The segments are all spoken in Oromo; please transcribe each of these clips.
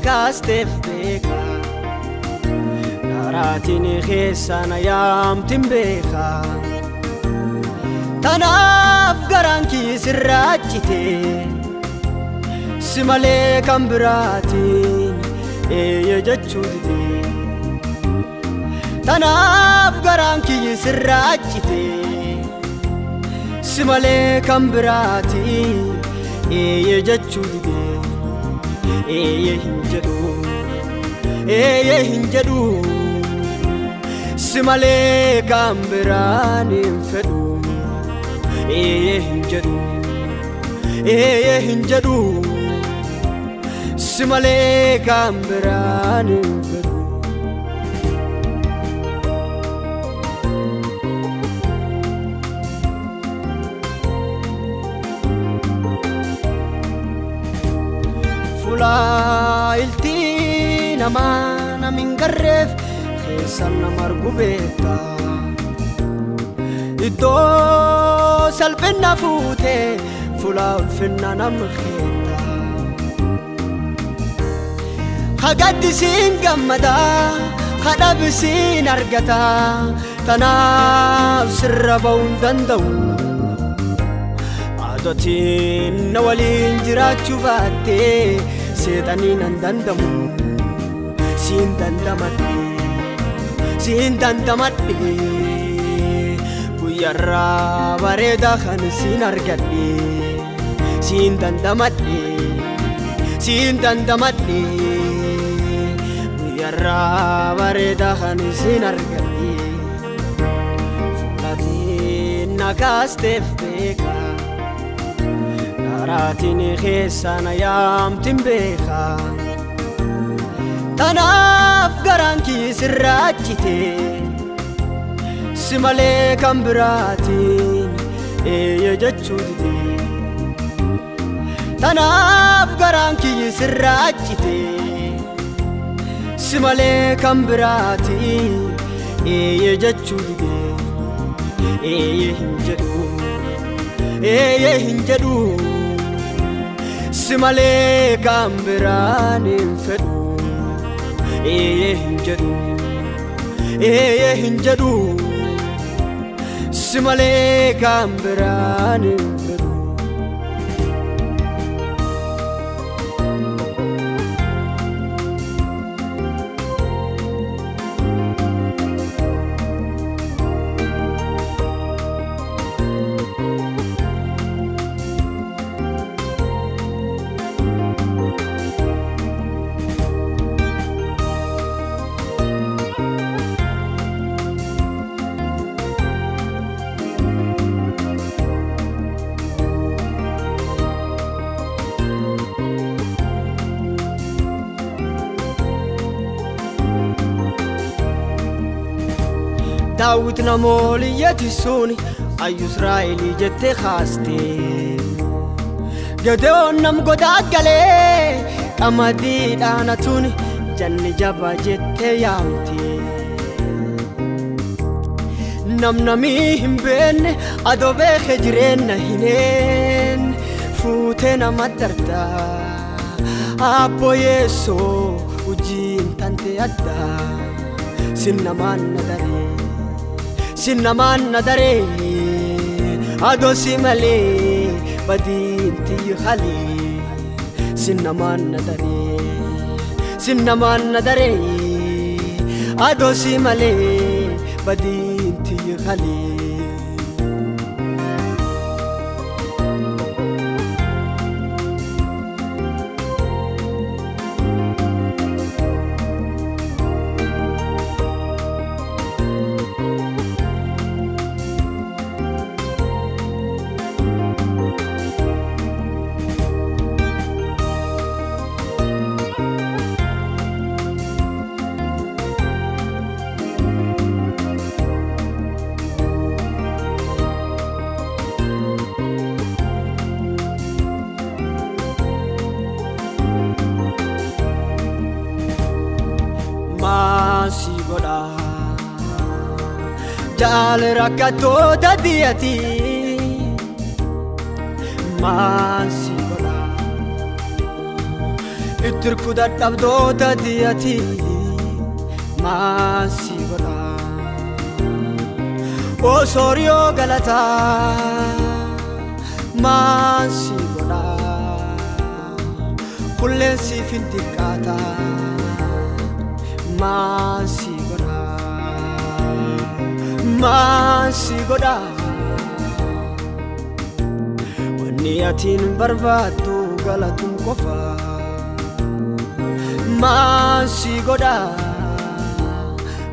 nakaastef beeka naraatiin keessana yaamtin beeka tanaaf garaan kii sirraachite si malee kan biraatiin eeyya jechuu dide tanaaf garaan kii sirraachite si malee kan biraatiin eeyya jechuu dide eeyya hin jedhu si malee kan biraan hin fedhu eeyya hin jedhu si malee kan biraan hin fedhu ilti nama namin garreef keessan nama argu beekta iddoo salphinna fuute fulaa ulfinna nama keetta hagaddisiin gammada hadhabisiin argata tanaaf sirra ba'uun danda'u adotiin na waliin jiraachuu baattee seexaniin an dandamu siin dandamadhe guyyarraa bareeda kan siin argadhe siin dandamadhe guyyarraa bareeda kan siin argadhe fuulatiin nakaasteef beeka naraatiin keessana yaamtin beeka tanaaf garaan kii sirraachite si malee kan biraatiin eeyya jechuu dide tanaaf garaan kii sirraachite si malee kan biraatiin eeyya jechuu dide eeyya hin jedhu si malee kan biraan hin fedhu eeyya hin jedhu si malee kan biraan hin fedhu daawit namooliyyati suni ayyu israa'elii jette kaaste gedeon nam godaagalee qamadiidhaana tuni janni jaba jette yaamte namnamii hin beenne adoo beeke jireenna hineen fuutee nama darda abbo yeessoo wajjiin tante adda sinnamaan na daree adoo si malee badiinti halee sinnamaan na daree adoo si malee badiinti halee maasi godha jaal rakkattoota diyyati maasi godha ittirku dadhabdoota diyati maasi godha osooriyoo galataa maasi godha kulleen siif hin xiqqaata maasi godha maasi godha wanni atiin barbaaddu galatum qofa maasi godha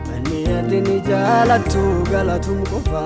wanni atiin jaalattu galatum qofa